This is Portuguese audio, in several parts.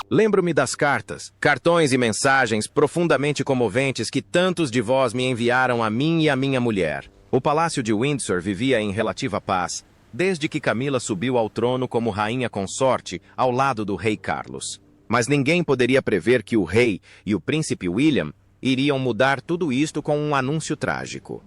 Lembro-me das cartas, cartões e mensagens profundamente comoventes que tantos de vós me enviaram a mim e a minha mulher. O Palácio de Windsor vivia em relativa paz, desde que Camila subiu ao trono como rainha consorte ao lado do rei Carlos. Mas ninguém poderia prever que o rei e o príncipe William iriam mudar tudo isto com um anúncio trágico.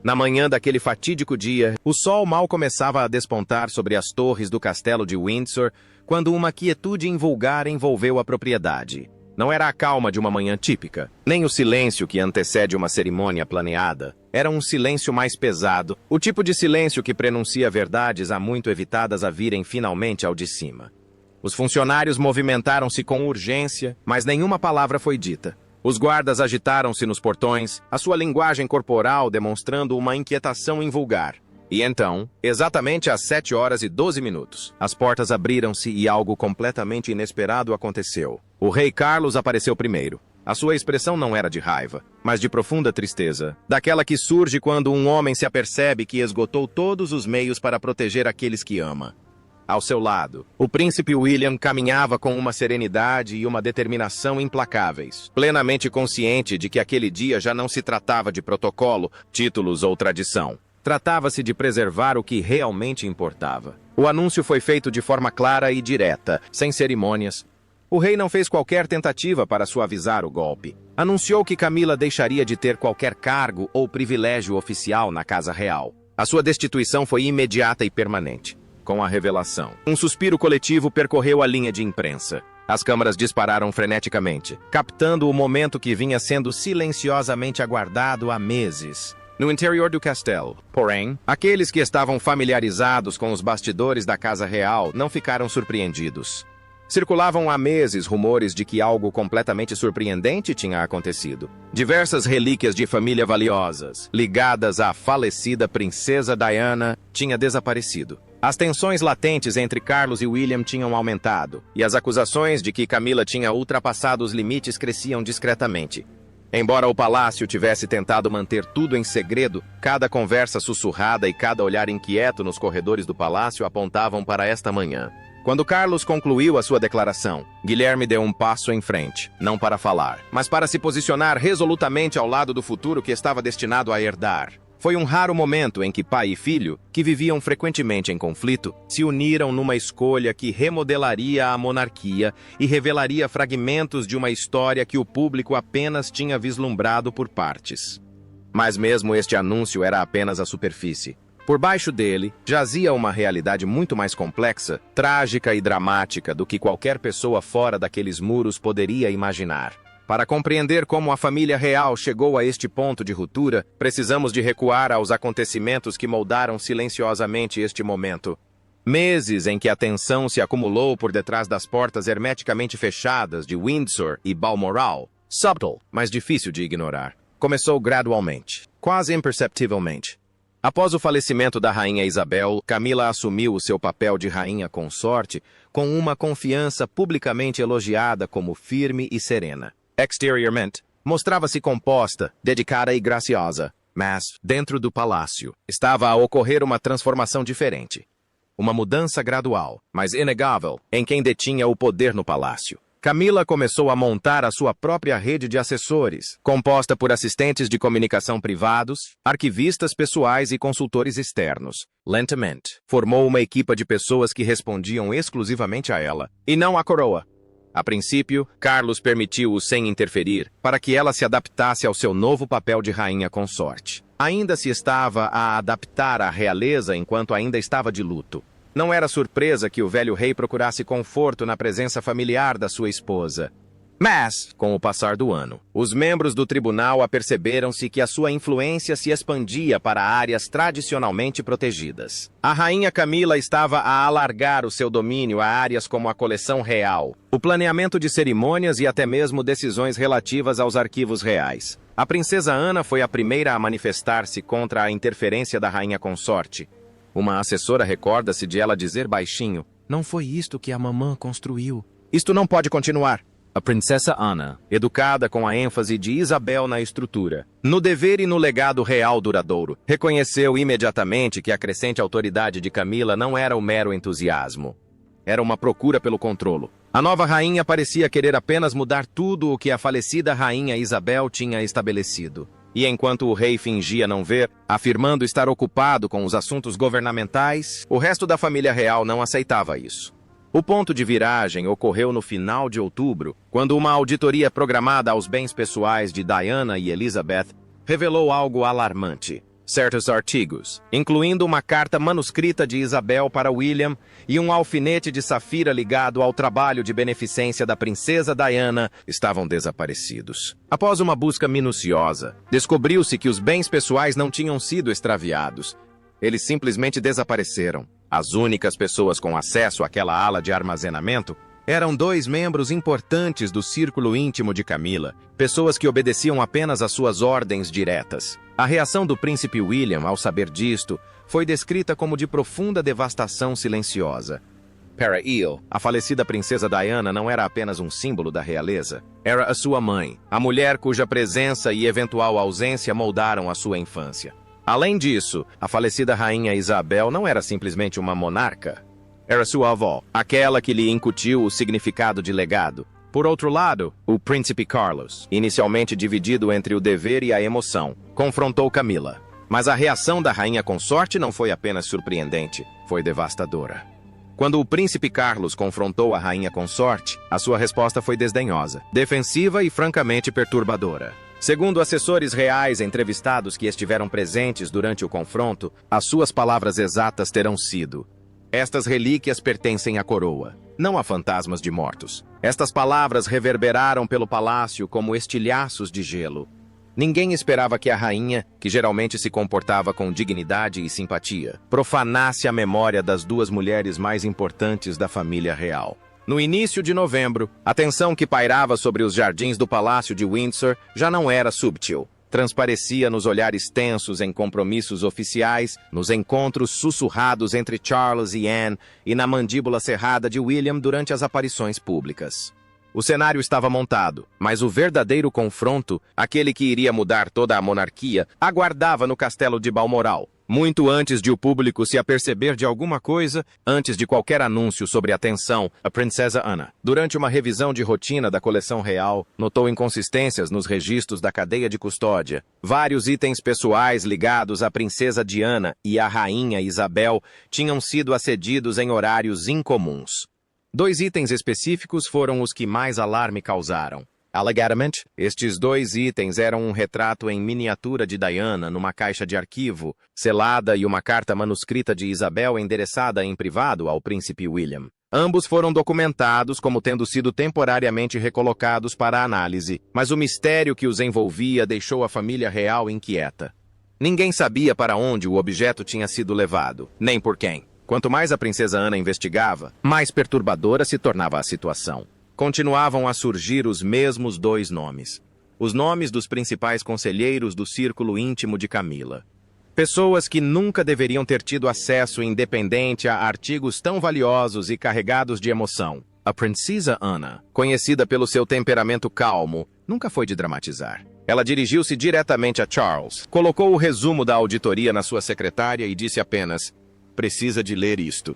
Na manhã daquele fatídico dia, o sol mal começava a despontar sobre as torres do castelo de Windsor, quando uma quietude invulgar envolveu a propriedade. Não era a calma de uma manhã típica, nem o silêncio que antecede uma cerimônia planeada. Era um silêncio mais pesado, o tipo de silêncio que prenuncia verdades há muito evitadas a virem finalmente ao de cima. Os funcionários movimentaram-se com urgência, mas nenhuma palavra foi dita. Os guardas agitaram-se nos portões, a sua linguagem corporal demonstrando uma inquietação invulgar. E então, exatamente às 7h12, as portas abriram-se e algo completamente inesperado aconteceu. O rei Carlos apareceu primeiro. A sua expressão não era de raiva, mas de profunda tristeza, daquela que surge quando um homem se apercebe que esgotou todos os meios para proteger aqueles que ama. Ao seu lado, o príncipe William caminhava com uma serenidade e uma determinação implacáveis, plenamente consciente de que aquele dia já não se tratava de protocolo, títulos ou tradição. Tratava-se de preservar o que realmente importava. O anúncio foi feito de forma clara e direta, sem cerimônias. O rei não fez qualquer tentativa para suavizar o golpe. Anunciou que Camila deixaria de ter qualquer cargo ou privilégio oficial na Casa Real. A sua destituição foi imediata e permanente. Com a revelação, um suspiro coletivo percorreu a linha de imprensa. As câmaras dispararam freneticamente, captando o momento que vinha sendo silenciosamente aguardado há meses. No interior do castelo, porém, aqueles que estavam familiarizados com os bastidores da Casa Real não ficaram surpreendidos. Circulavam há meses rumores de que algo completamente surpreendente tinha acontecido. Diversas relíquias de família valiosas, ligadas à falecida princesa Diana, tinham desaparecido. As tensões latentes entre Carlos e William tinham aumentado, e as acusações de que Camila tinha ultrapassado os limites cresciam discretamente. Embora o palácio tivesse tentado manter tudo em segredo, cada conversa sussurrada e cada olhar inquieto nos corredores do palácio apontavam para esta manhã. Quando Carlos concluiu a sua declaração, Guilherme deu um passo em frente, não para falar, mas para se posicionar resolutamente ao lado do futuro que estava destinado a herdar. Foi um raro momento em que pai e filho, que viviam frequentemente em conflito, se uniram numa escolha que remodelaria a monarquia e revelaria fragmentos de uma história que o público apenas tinha vislumbrado por partes. Mas mesmo este anúncio era apenas a superfície. Por baixo dele, jazia uma realidade muito mais complexa, trágica e dramática do que qualquer pessoa fora daqueles muros poderia imaginar. Para compreender como a família real chegou a este ponto de ruptura, precisamos de recuar aos acontecimentos que moldaram silenciosamente este momento. Meses em que a tensão se acumulou por detrás das portas hermeticamente fechadas de Windsor e Balmoral. Subtle, mas difícil de ignorar. Começou gradualmente, quase imperceptivelmente. Após o falecimento da rainha Isabel, Camila assumiu o seu papel de rainha consorte com uma confiança publicamente elogiada como firme e serena. Exteriormente, mostrava-se composta, dedicada e graciosa, mas, dentro do palácio, estava a ocorrer uma transformação diferente. Uma mudança gradual, mas inegável, em quem detinha o poder no palácio. Camila começou a montar a sua própria rede de assessores, composta por assistentes de comunicação privados, arquivistas pessoais e consultores externos. Lentamente, formou uma equipa de pessoas que respondiam exclusivamente a ela, e não à coroa. A princípio, Carlos permitiu-o sem interferir, para que ela se adaptasse ao seu novo papel de rainha consorte. Ainda se estava a adaptar à realeza enquanto ainda estava de luto. Não era surpresa que o velho rei procurasse conforto na presença familiar da sua esposa. Mas, com o passar do ano, os membros do tribunal aperceberam-se que a sua influência se expandia para áreas tradicionalmente protegidas. A rainha Camila estava a alargar o seu domínio a áreas como a coleção real, o planeamento de cerimônias e até mesmo decisões relativas aos arquivos reais. A princesa Ana foi a primeira a manifestar-se contra a interferência da rainha consorte. Uma assessora recorda-se de ela dizer baixinho: "Não foi isto que a mamã construiu. Isto não pode continuar." A princesa Ana, educada com a ênfase de Isabel na estrutura, no dever e no legado real duradouro, reconheceu imediatamente que a crescente autoridade de Camila não era o mero entusiasmo. Era uma procura pelo controlo. A nova rainha parecia querer apenas mudar tudo o que a falecida rainha Isabel tinha estabelecido. E enquanto o rei fingia não ver, afirmando estar ocupado com os assuntos governamentais, o resto da família real não aceitava isso. O ponto de viragem ocorreu no final de outubro, quando uma auditoria programada aos bens pessoais de Diana e Elizabeth revelou algo alarmante. Certos artigos, incluindo uma carta manuscrita de Isabel para William e um alfinete de safira ligado ao trabalho de beneficência da princesa Diana, estavam desaparecidos. Após uma busca minuciosa, descobriu-se que os bens pessoais não tinham sido extraviados. Eles simplesmente desapareceram. As únicas pessoas com acesso àquela ala de armazenamento eram 2 membros importantes do círculo íntimo de Camila, pessoas que obedeciam apenas às suas ordens diretas. A reação do príncipe William ao saber disto foi descrita como de profunda devastação silenciosa. Para ele, a falecida princesa Diana não era apenas um símbolo da realeza. Era a sua mãe, a mulher cuja presença e eventual ausência moldaram a sua infância. Além disso, a falecida rainha Isabel não era simplesmente uma monarca. Era sua avó, aquela que lhe incutiu o significado de legado. Por outro lado, o príncipe Carlos, inicialmente dividido entre o dever e a emoção, confrontou Camila. Mas a reação da rainha consorte não foi apenas surpreendente, foi devastadora. Quando o príncipe Carlos confrontou a rainha consorte, a sua resposta foi desdenhosa, defensiva e francamente perturbadora. Segundo assessores reais entrevistados que estiveram presentes durante o confronto, as suas palavras exatas terão sido: "Estas relíquias pertencem à coroa, não a fantasmas de mortos." Estas palavras reverberaram pelo palácio como estilhaços de gelo. Ninguém esperava que a rainha, que geralmente se comportava com dignidade e simpatia, profanasse a memória das 2 mulheres mais importantes da família real. No início de novembro, a tensão que pairava sobre os jardins do Palácio de Windsor já não era subtil. Transparecia nos olhares tensos em compromissos oficiais, nos encontros sussurrados entre Charles e Anne e na mandíbula cerrada de William durante as aparições públicas. O cenário estava montado, mas o verdadeiro confronto, aquele que iria mudar toda a monarquia, aguardava no castelo de Balmoral. Muito antes de o público se aperceber de alguma coisa, antes de qualquer anúncio sobre a tensão, a princesa Ana, durante uma revisão de rotina da coleção real, notou inconsistências nos registros da cadeia de custódia. Vários itens pessoais ligados à princesa Diana e à rainha Isabel tinham sido acedidos em horários incomuns. 2 itens específicos foram os que mais alarme causaram. Alegadamente, estes 2 itens eram um retrato em miniatura de Diana numa caixa de arquivo, selada, e uma carta manuscrita de Isabel endereçada em privado ao príncipe William. Ambos foram documentados como tendo sido temporariamente recolocados para análise, mas o mistério que os envolvia deixou a família real inquieta. Ninguém sabia para onde o objeto tinha sido levado, nem por quem. Quanto mais a princesa Ana investigava, mais perturbadora se tornava a situação. Continuavam a surgir os mesmos 2 nomes. Os nomes dos principais conselheiros do círculo íntimo de Camila. Pessoas que nunca deveriam ter tido acesso independente a artigos tão valiosos e carregados de emoção. A princesa Ana, conhecida pelo seu temperamento calmo, nunca foi de dramatizar. Ela dirigiu-se diretamente a Charles, colocou o resumo da auditoria na sua secretária e disse apenas: "Precisa de ler isto."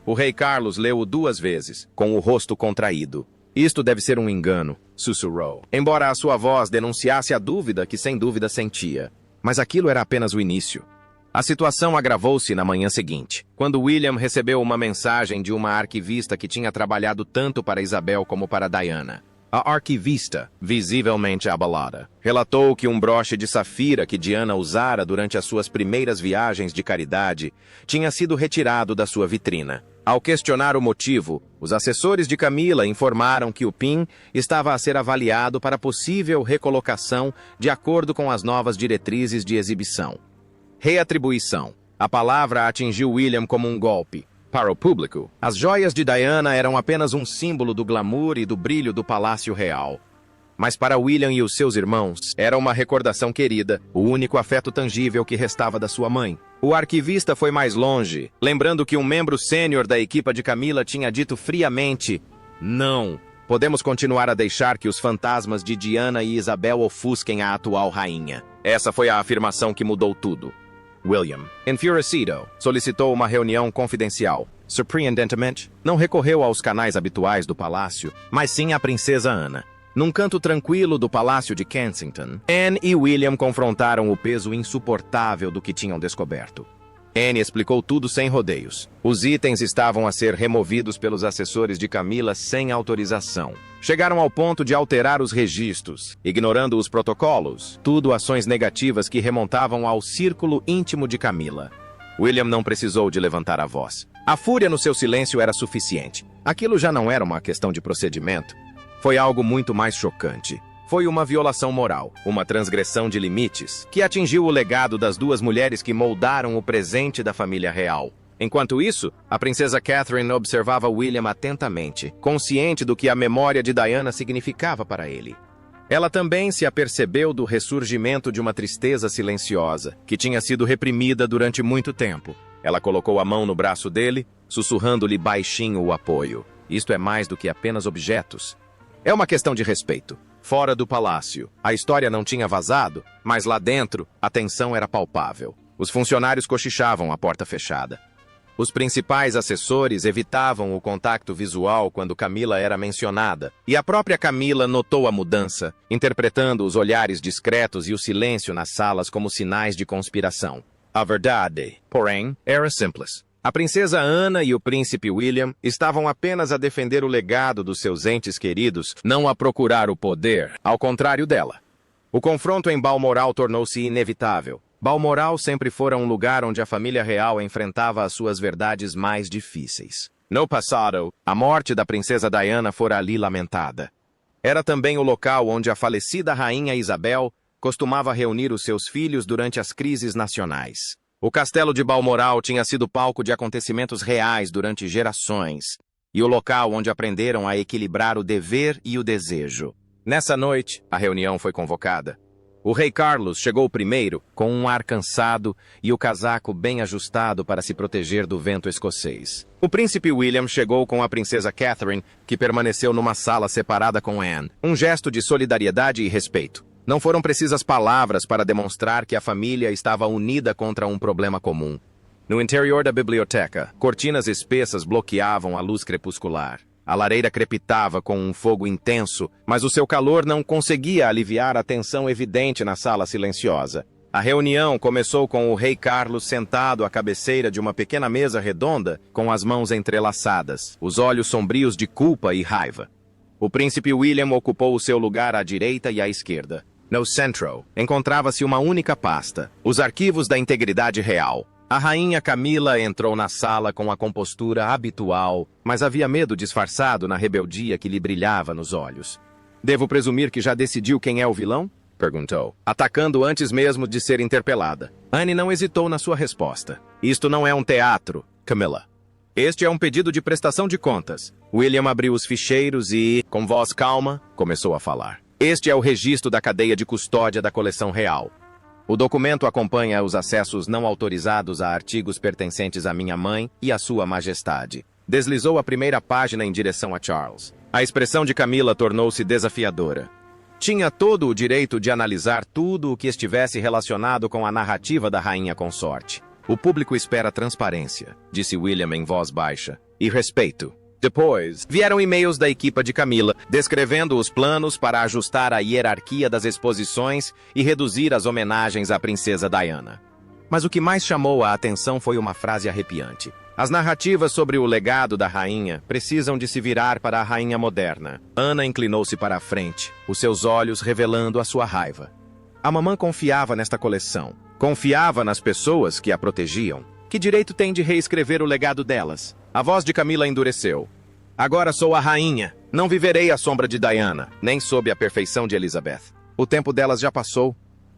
O rei Carlos leu-o 2 vezes, com o rosto contraído. "Isto deve ser um engano", sussurrou, embora a sua voz denunciasse a dúvida que sem dúvida sentia. Mas aquilo era apenas o início. A situação agravou-se na manhã seguinte, quando William recebeu uma mensagem de uma arquivista que tinha trabalhado tanto para Isabel como para Diana. A arquivista, visivelmente abalada, relatou que um broche de safira que Diana usara durante as suas primeiras viagens de caridade tinha sido retirado da sua vitrina. Ao questionar o motivo, os assessores de Camila informaram que o PIN estava a ser avaliado para possível recolocação de acordo com as novas diretrizes de exibição. Reatribuição. A palavra atingiu William como um golpe. Para o público, as joias de Diana eram apenas um símbolo do glamour e do brilho do Palácio Real. Mas para William e os seus irmãos, era uma recordação querida, o único afeto tangível que restava da sua mãe. O arquivista foi mais longe, lembrando que um membro sênior da equipa de Camila tinha dito friamente: "Não, podemos continuar a deixar que os fantasmas de Diana e Isabel ofusquem a atual rainha." Essa foi a afirmação que mudou tudo. William, enfurecido, solicitou uma reunião confidencial. surpreendentemente, não recorreu aos canais habituais do palácio, mas sim à princesa Ana. Num canto tranquilo do palácio de Kensington, Anne e William confrontaram o peso insuportável do que tinham descoberto. Anne explicou tudo sem rodeios. Os itens estavam a ser removidos pelos assessores de Camila sem autorização. Chegaram ao ponto de alterar os registros, ignorando os protocolos, tudo ações negativas que remontavam ao círculo íntimo de Camila. William não precisou de levantar a voz. A fúria no seu silêncio era suficiente. Aquilo já não era uma questão de procedimento. Foi algo muito mais chocante. Foi uma violação moral, uma transgressão de limites, que atingiu o legado das duas mulheres que moldaram o presente da família real. Enquanto isso, a princesa Catherine observava William atentamente, consciente do que a memória de Diana significava para ele. Ela também se apercebeu do ressurgimento de uma tristeza silenciosa, que tinha sido reprimida durante muito tempo. Ela colocou a mão no braço dele, sussurrando-lhe baixinho o apoio. Isto é mais do que apenas objetos. É uma questão de respeito. Fora do palácio, a história não tinha vazado, mas lá dentro, a tensão era palpável. Os funcionários cochichavam à porta fechada. Os principais assessores evitavam o contato visual quando Camila era mencionada, e a própria Camila notou a mudança, interpretando os olhares discretos e o silêncio nas salas como sinais de conspiração. A verdade, porém, era simples. A princesa Ana e o príncipe William estavam apenas a defender o legado dos seus entes queridos, não a procurar o poder, ao contrário dela. O confronto em Balmoral tornou-se inevitável. Balmoral sempre fora um lugar onde a família real enfrentava as suas verdades mais difíceis. No passado, a morte da princesa Diana fora ali lamentada. Era também o local onde a falecida rainha Isabel costumava reunir os seus filhos durante as crises nacionais. O castelo de Balmoral tinha sido palco de acontecimentos reais durante gerações, e o local onde aprenderam a equilibrar o dever e o desejo. Nessa noite, a reunião foi convocada. O rei Carlos chegou primeiro, com um ar cansado e o casaco bem ajustado para se proteger do vento escocês. O príncipe William chegou com a princesa Catherine, que permaneceu numa sala separada com Anne. Um gesto de solidariedade e respeito. Não foram precisas palavras para demonstrar que a família estava unida contra um problema comum. No interior da biblioteca, cortinas espessas bloqueavam a luz crepuscular. A lareira crepitava com um fogo intenso, mas o seu calor não conseguia aliviar a tensão evidente na sala silenciosa. A reunião começou com o rei Carlos sentado à cabeceira de uma pequena mesa redonda, com as mãos entrelaçadas, os olhos sombrios de culpa e raiva. O príncipe William ocupou o seu lugar à direita e à esquerda. No centro, encontrava-se uma única pasta, os arquivos da integridade real. A rainha Camila entrou na sala com a compostura habitual, mas havia medo disfarçado na rebeldia que lhe brilhava nos olhos. "Devo presumir que já decidiu quem é o vilão?" perguntou, atacando antes mesmo de ser interpelada. Anne não hesitou na sua resposta. "Isto não é um teatro, Camila. Este é um pedido de prestação de contas." William abriu os ficheiros e, com voz calma, começou a falar. "Este é o registro da cadeia de custódia da coleção real. O documento acompanha os acessos não autorizados a artigos pertencentes à minha mãe e à sua majestade." Deslizou a primeira página em direção a Charles. A expressão de Camila tornou-se desafiadora. Tinha todo o direito de analisar tudo o que estivesse relacionado com a narrativa da rainha consorte. "O público espera transparência", disse William em voz baixa, "e respeito." Depois, vieram e-mails da equipa de Camila, descrevendo os planos para ajustar a hierarquia das exposições e reduzir as homenagens à princesa Diana. Mas o que mais chamou a atenção foi uma frase arrepiante. "As narrativas sobre o legado da rainha precisam de se virar para a rainha moderna." Ana inclinou-se para a frente, os seus olhos revelando a sua raiva. A mamã confiava nesta coleção. Confiava nas pessoas que a protegiam. Que direito tem de reescrever o legado delas? A voz de Camila endureceu. "Agora sou a rainha. Não viverei à sombra de Diana, nem sob a perfeição de Elizabeth. O tempo delas já passou."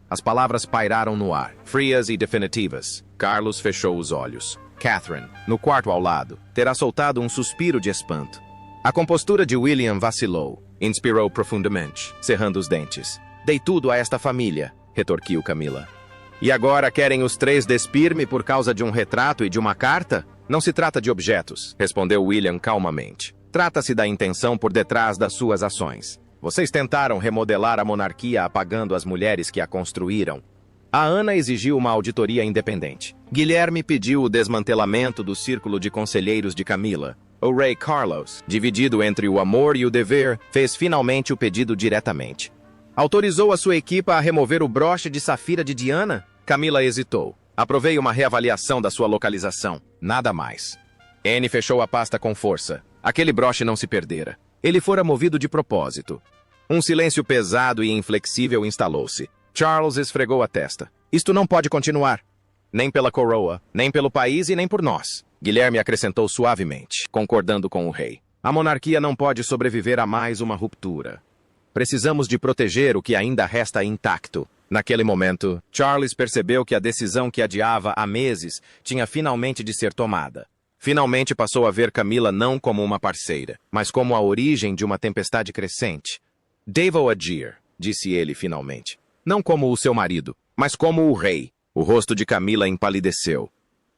As palavras pairaram no ar, frias e definitivas. Carlos fechou os olhos. Catherine, no quarto ao lado, terá soltado um suspiro de espanto. A compostura de William vacilou. Inspirou profundamente, cerrando os dentes. "Dei tudo a esta família", retorquiu Camila. "E agora querem os três despir-me por causa de um retrato e de uma carta?" "Não se trata de objetos", respondeu William calmamente. "Trata-se da intenção por detrás das suas ações. Vocês tentaram remodelar a monarquia apagando as mulheres que a construíram. A Ana exigiu uma auditoria independente. Guilherme pediu o desmantelamento do círculo de conselheiros de Camila. O rei Carlos, dividido entre o amor e o dever, fez finalmente o pedido diretamente. Autorizou a sua equipa a remover o broche de safira de Diana? Camila hesitou. Aprovei uma reavaliação da sua localização. Nada mais. Anne fechou a pasta com força. Aquele broche não se perdera. Ele fora movido de propósito. Um silêncio pesado e inflexível instalou-se. Charles esfregou a testa. Isto não pode continuar. Nem pela coroa, nem pelo país e nem por nós. Guilherme acrescentou suavemente, concordando com o rei. A monarquia não pode sobreviver a mais uma ruptura. Precisamos de proteger o que ainda resta intacto. Naquele momento, Charles percebeu que a decisão que adiava há meses tinha finalmente de ser tomada. Finalmente passou a ver Camila não como uma parceira, mas como a origem de uma tempestade crescente. Devo agir, disse ele finalmente. Não como o seu marido, mas como o rei. O rosto de Camila empalideceu.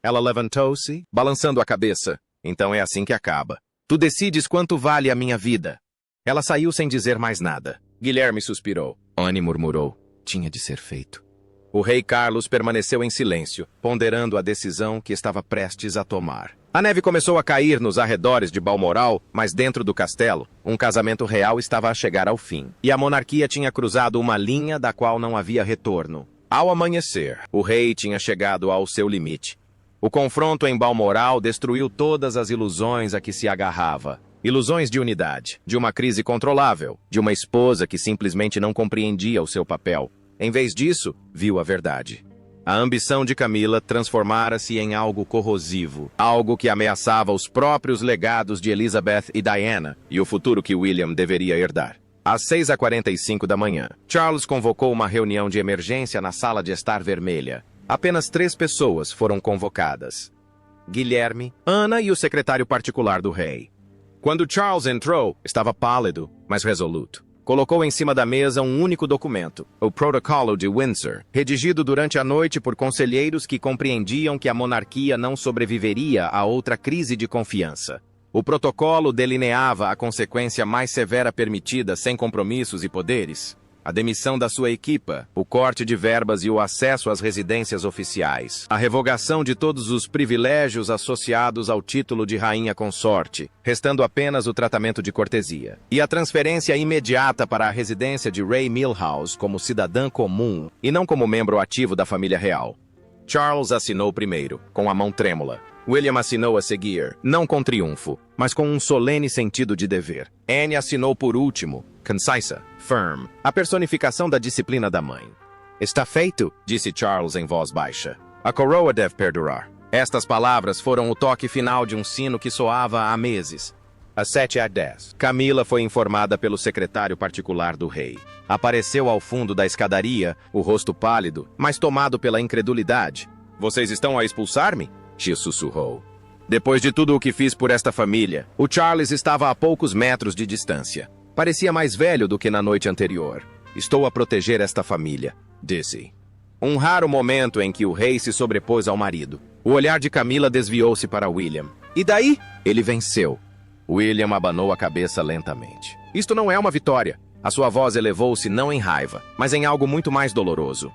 Ela levantou-se, balançando a cabeça. Então é assim que acaba. Tu decides quanto vale a minha vida. Ela saiu sem dizer mais nada. Guilherme suspirou. Anne murmurou. Tinha de ser feito. O rei Carlos permaneceu em silêncio, ponderando a decisão que estava prestes a tomar. A neve começou a cair nos arredores de Balmoral, mas dentro do castelo, um casamento real estava a chegar ao fim. E a monarquia tinha cruzado uma linha da qual não havia retorno. Ao amanhecer, o rei tinha chegado ao seu limite. O confronto em Balmoral destruiu todas as ilusões a que se agarrava. Ilusões de unidade, de uma crise controlável, de uma esposa que simplesmente não compreendia o seu papel. Em vez disso, viu a verdade. A ambição de Camila transformara-se em algo corrosivo, algo que ameaçava os próprios legados de Elizabeth e Diana e o futuro que William deveria herdar. Às 6h45 da manhã, Charles convocou uma reunião de emergência na sala de estar vermelha. Apenas 3 pessoas foram convocadas. Guilherme, Ana e o secretário particular do rei. Quando Charles entrou, estava pálido, mas resoluto. Colocou em cima da mesa um único documento, o Protocolo de Windsor, redigido durante a noite por conselheiros que compreendiam que a monarquia não sobreviveria a outra crise de confiança. O protocolo delineava a consequência mais severa permitida sem compromissos e poderes: a demissão da sua equipa, o corte de verbas e o acesso às residências oficiais, a revogação de todos os privilégios associados ao título de rainha consorte, restando apenas o tratamento de cortesia, e a transferência imediata para a residência de Ray Milhouse como cidadã comum e não como membro ativo da família real. Charles assinou primeiro, com a mão trêmula. William assinou a seguir, não com triunfo, mas com um solene sentido de dever. Anne assinou por último, concisa, firm, a personificação da disciplina da mãe. Está feito, disse Charles em voz baixa. A coroa deve perdurar. Estas palavras foram o toque final de um sino que soava há meses. Às 7h10, Camila foi informada pelo secretário particular do rei. Apareceu ao fundo da escadaria, o rosto pálido, mas tomado pela incredulidade. Vocês estão a expulsar-me? Tia sussurrou. Depois de tudo o que fiz por esta família, o Charles estava a poucos metros de distância. Parecia mais velho do que na noite anterior. Estou a proteger esta família, disse. Um raro momento em que o rei se sobrepôs ao marido. O olhar de Camila desviou-se para William. E daí? Ele venceu. William abanou a cabeça lentamente. Isto não é uma vitória. A sua voz elevou-se não em raiva, mas em algo muito mais doloroso.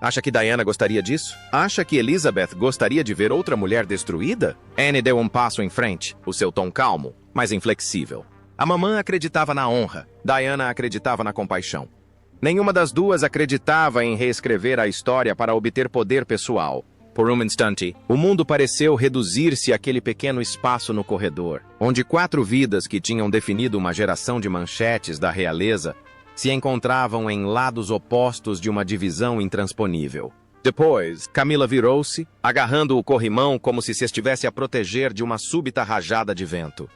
Acha que Diana gostaria disso? Acha que Elizabeth gostaria de ver outra mulher destruída? Anne deu um passo em frente, o seu tom calmo, mas inflexível. A mamã acreditava na honra, Diana acreditava na compaixão. Nenhuma das duas acreditava em reescrever a história para obter poder pessoal. Por um instante, o mundo pareceu reduzir-se àquele pequeno espaço no corredor, onde 4 vidas que tinham definido uma geração de manchetes da realeza se encontravam em lados opostos de uma divisão intransponível. Depois, Camila virou-se, agarrando o corrimão como se estivesse a proteger de uma súbita rajada de vento.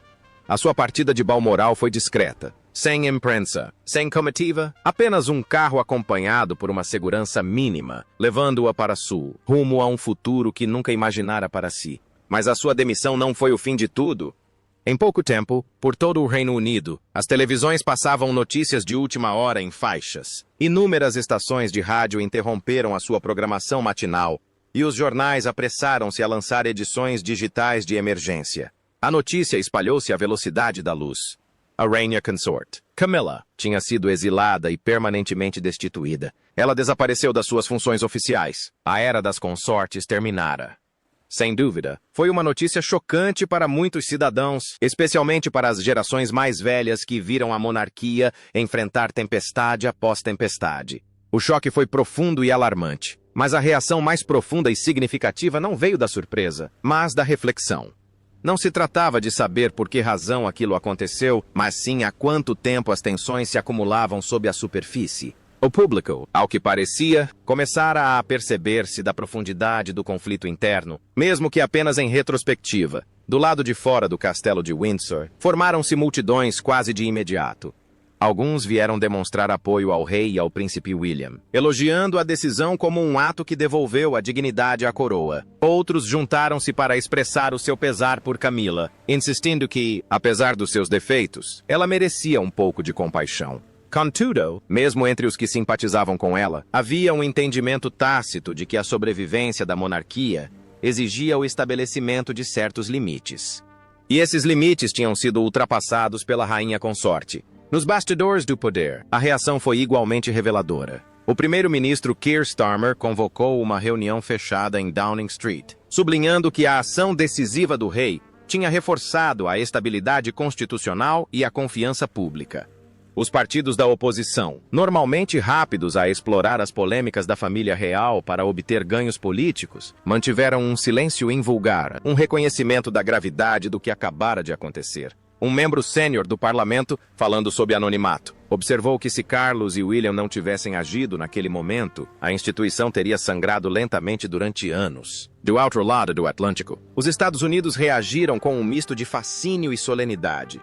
A sua partida de Balmoral foi discreta, sem imprensa, sem comitiva, apenas um carro acompanhado por uma segurança mínima, levando-a para sul, rumo a um futuro que nunca imaginara para si. Mas a sua demissão não foi o fim de tudo. Em pouco tempo, por todo o Reino Unido, as televisões passavam notícias de última hora em faixas. Inúmeras estações de rádio interromperam a sua programação matinal e os jornais apressaram-se a lançar edições digitais de emergência. A notícia espalhou-se à velocidade da luz. A rainha consort, Camilla tinha sido exilada e permanentemente destituída. Ela desapareceu das suas funções oficiais. A era das consortes terminara. Sem dúvida, foi uma notícia chocante para muitos cidadãos, especialmente para as gerações mais velhas que viram a monarquia enfrentar tempestade após tempestade. O choque foi profundo e alarmante, mas a reação mais profunda e significativa não veio da surpresa, mas da reflexão. Não se tratava de saber por que razão aquilo aconteceu, mas sim há quanto tempo as tensões se acumulavam sob a superfície. O público, ao que parecia, começara a perceber-se da profundidade do conflito interno, mesmo que apenas em retrospectiva. Do lado de fora do castelo de Windsor, formaram-se multidões quase de imediato. Alguns vieram demonstrar apoio ao rei e ao príncipe William, elogiando a decisão como um ato que devolveu a dignidade à coroa. Outros juntaram-se para expressar o seu pesar por Camilla, insistindo que, apesar dos seus defeitos, ela merecia um pouco de compaixão. Contudo, mesmo entre os que simpatizavam com ela, havia um entendimento tácito de que a sobrevivência da monarquia exigia o estabelecimento de certos limites. E esses limites tinham sido ultrapassados pela rainha consorte. Nos bastidores do poder, a reação foi igualmente reveladora. O primeiro-ministro Keir Starmer convocou uma reunião fechada em Downing Street, sublinhando que a ação decisiva do rei tinha reforçado a estabilidade constitucional e a confiança pública. Os partidos da oposição, normalmente rápidos a explorar as polêmicas da família real para obter ganhos políticos, mantiveram um silêncio invulgar, um reconhecimento da gravidade do que acabara de acontecer. Um membro sênior do parlamento, falando sob anonimato, observou que se Carlos e William não tivessem agido naquele momento, a instituição teria sangrado lentamente durante anos. Do outro lado do Atlântico, os Estados Unidos reagiram com um misto de fascínio e solenidade.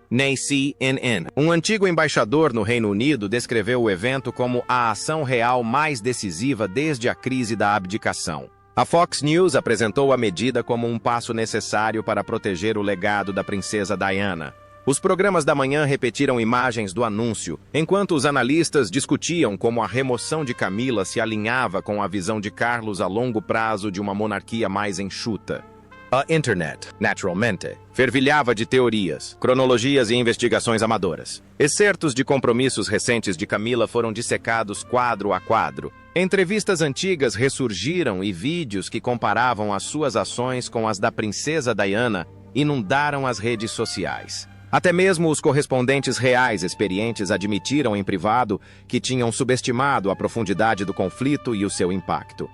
CNN, um antigo embaixador no Reino Unido, descreveu o evento como a ação real mais decisiva desde a crise da abdicação. A Fox News apresentou a medida como um passo necessário para proteger o legado da princesa Diana. Os programas da manhã repetiram imagens do anúncio, enquanto os analistas discutiam como a remoção de Camilla se alinhava com a visão de Carlos a longo prazo de uma monarquia mais enxuta. A internet, naturalmente, fervilhava de teorias, cronologias e investigações amadoras. Excertos de compromissos recentes de Camilla foram dissecados quadro a quadro. Entrevistas antigas ressurgiram e vídeos que comparavam as suas ações com as da princesa Diana inundaram as redes sociais. Até mesmo os correspondentes reais experientes admitiram em privado que tinham subestimado a profundidade do conflito e o seu impacto.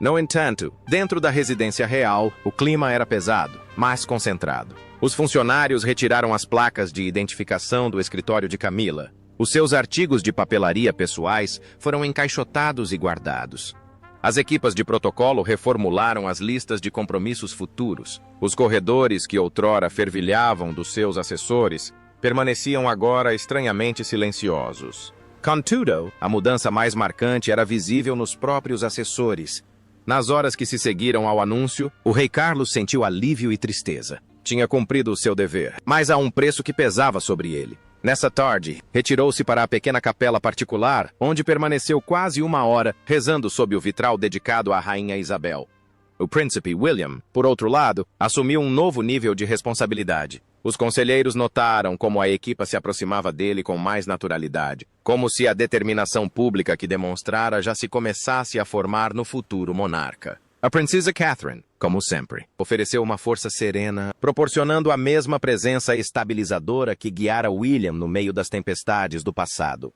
No entanto, dentro da residência real, o clima era pesado, mas concentrado. Os funcionários retiraram as placas de identificação do escritório de Camilla. Os seus artigos de papelaria pessoais foram encaixotados e guardados. As equipas de protocolo reformularam as listas de compromissos futuros. Os corredores que outrora fervilhavam dos seus assessores permaneciam agora estranhamente silenciosos. Contudo, a mudança mais marcante era visível nos próprios assessores. Nas horas que se seguiram ao anúncio, o rei Carlos sentiu alívio e tristeza. Tinha cumprido o seu dever, mas há um preço que pesava sobre ele. Nessa tarde, retirou-se para a pequena capela particular, onde permaneceu quase uma hora, rezando sob o vitral dedicado à rainha Isabel. O príncipe William, por outro lado, assumiu um novo nível de responsabilidade. Os conselheiros notaram como a equipa se aproximava dele com mais naturalidade, como se a determinação pública que demonstrara já se começasse a formar no futuro monarca. A princesa Catherine, como sempre, ofereceu uma força serena, proporcionando a mesma presença estabilizadora que guiara William no meio das tempestades do passado.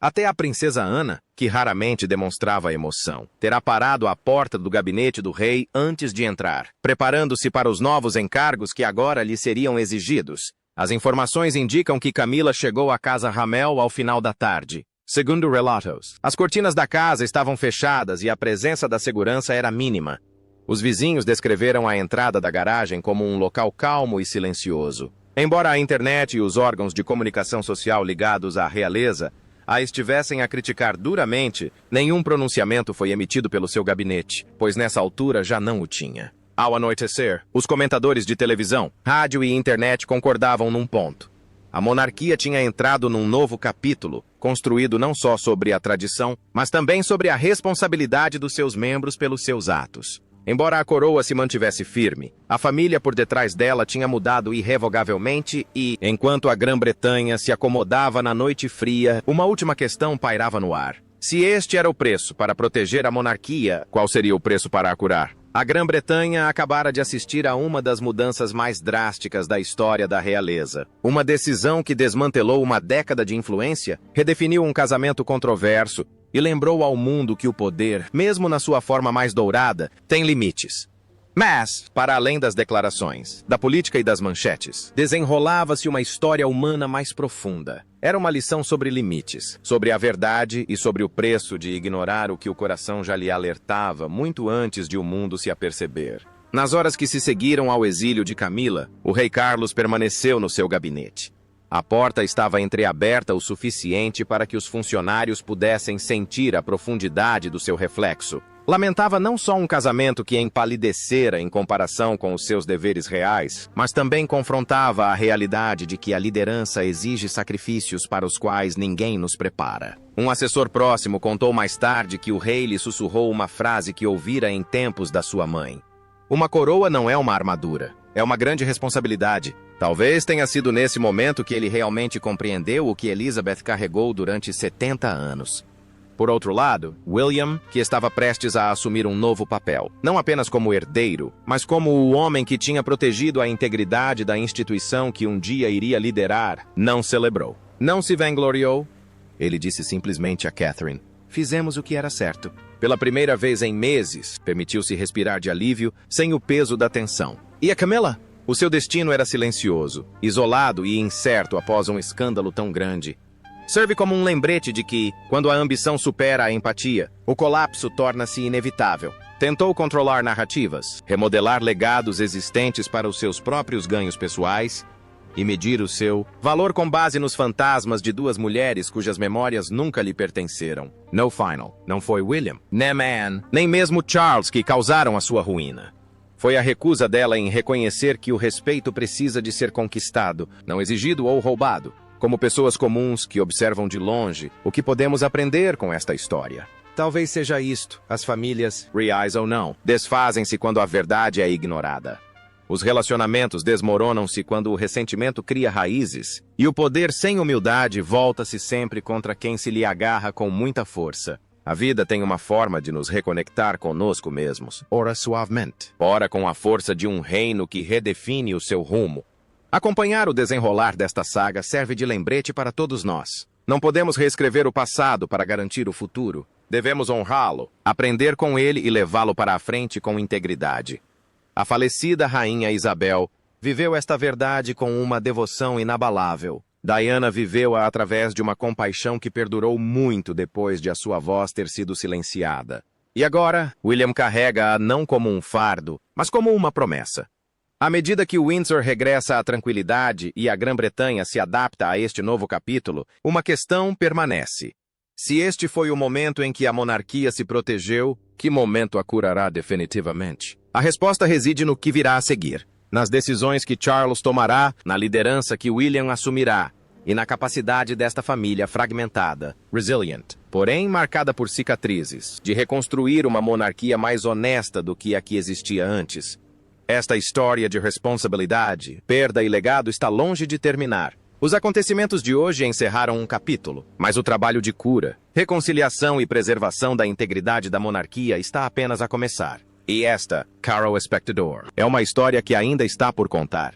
Até a princesa Ana, que raramente demonstrava emoção, terá parado à porta do gabinete do rei antes de entrar, preparando-se para os novos encargos que agora lhe seriam exigidos. As informações indicam que Camilla chegou à casa Ramel ao final da tarde. Segundo relatos, as cortinas da casa estavam fechadas e a presença da segurança era mínima. Os vizinhos descreveram a entrada da garagem como um local calmo e silencioso. Embora a internet e os órgãos de comunicação social ligados à realeza a estivessem a criticar duramente, nenhum pronunciamento foi emitido pelo seu gabinete, pois nessa altura já não o tinha. Ao anoitecer, os comentadores de televisão, rádio e internet concordavam num ponto. A monarquia tinha entrado num novo capítulo, construído não só sobre a tradição, mas também sobre a responsabilidade dos seus membros pelos seus atos. Embora a coroa se mantivesse firme, a família por detrás dela tinha mudado irrevogavelmente e, enquanto a Grã-Bretanha se acomodava na noite fria, uma última questão pairava no ar. Se este era o preço para proteger a monarquia, qual seria o preço para a curar? A Grã-Bretanha acabara de assistir a uma das mudanças mais drásticas da história da realeza. Uma decisão que desmantelou uma década de influência, redefiniu um casamento controverso e lembrou ao mundo que o poder, mesmo na sua forma mais dourada, tem limites. Mas, para além das declarações, da política e das manchetes, desenrolava-se uma história humana mais profunda. Era uma lição sobre limites, sobre a verdade e sobre o preço de ignorar o que o coração já lhe alertava muito antes de o mundo se aperceber. Nas horas que se seguiram ao exílio de Camila, o rei Carlos permaneceu no seu gabinete. A porta estava entreaberta o suficiente para que os funcionários pudessem sentir a profundidade do seu reflexo. Lamentava não só um casamento que empalidecera em comparação com os seus deveres reais, mas também confrontava a realidade de que a liderança exige sacrifícios para os quais ninguém nos prepara. Um assessor próximo contou mais tarde que o rei lhe sussurrou uma frase que ouvira em tempos da sua mãe. Uma coroa não é uma armadura, é uma grande responsabilidade. Talvez tenha sido nesse momento que ele realmente compreendeu o que Elizabeth carregou durante 70 anos. Por outro lado, William, que estava prestes a assumir um novo papel, não apenas como herdeiro, mas como o homem que tinha protegido a integridade da instituição que um dia iria liderar, não celebrou. Não se vangloriou. Ele disse simplesmente a Catherine: "Fizemos o que era certo." Pela primeira vez em meses, permitiu-se respirar de alívio, sem o peso da tensão. E a Camilla? O seu destino era silencioso, isolado e incerto após um escândalo tão grande. Serve como um lembrete de que, quando a ambição supera a empatia, o colapso torna-se inevitável. Tentou controlar narrativas, remodelar legados existentes para os seus próprios ganhos pessoais e medir o seu valor com base nos fantasmas de duas mulheres cujas memórias nunca lhe pertenceram. No final, não foi William, nem Anne, nem mesmo Charles que causaram a sua ruína. Foi a recusa dela em reconhecer que o respeito precisa de ser conquistado, não exigido ou roubado. Como pessoas comuns que observam de longe, o que podemos aprender com esta história? Talvez seja isto: as famílias, reais ou não, desfazem-se quando a verdade é ignorada. Os relacionamentos desmoronam-se quando o ressentimento cria raízes, e o poder sem humildade volta-se sempre contra quem se lhe agarra com muita força. A vida tem uma forma de nos reconectar conosco mesmos, ora suavemente, ora com a força de um reino que redefine o seu rumo. Acompanhar o desenrolar desta saga serve de lembrete para todos nós. Não podemos reescrever o passado para garantir o futuro. Devemos honrá-lo, aprender com ele e levá-lo para a frente com integridade. A falecida Rainha Isabel viveu esta verdade com uma devoção inabalável. Diana viveu-a através de uma compaixão que perdurou muito depois de a sua voz ter sido silenciada. E agora, William carrega-a não como um fardo, mas como uma promessa. À medida que Windsor regressa à tranquilidade e a Grã-Bretanha se adapta a este novo capítulo, uma questão permanece. Se este foi o momento em que a monarquia se protegeu, que momento a curará definitivamente? A resposta reside no que virá a seguir, nas decisões que Charles tomará, na liderança que William assumirá e na capacidade desta família fragmentada, resilient, porém marcada por cicatrizes, de reconstruir uma monarquia mais honesta do que a que existia antes. Esta história de responsabilidade, perda e legado está longe de terminar. Os acontecimentos de hoje encerraram um capítulo, mas o trabalho de cura, reconciliação e preservação da integridade da monarquia está apenas a começar. E esta, caro espectador, é uma história que ainda está por contar.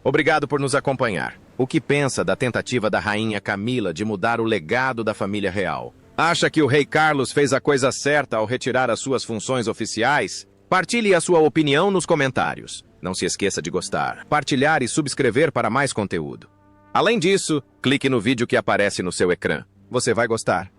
Obrigado por nos acompanhar. O que pensa da tentativa da rainha Camila de mudar o legado da família real? Acha que o rei Carlos fez a coisa certa ao retirar as suas funções oficiais? Partilhe a sua opinião nos comentários. Não se esqueça de gostar, partilhar e subscrever para mais conteúdo. Além disso, clique no vídeo que aparece no seu ecrã. Você vai gostar.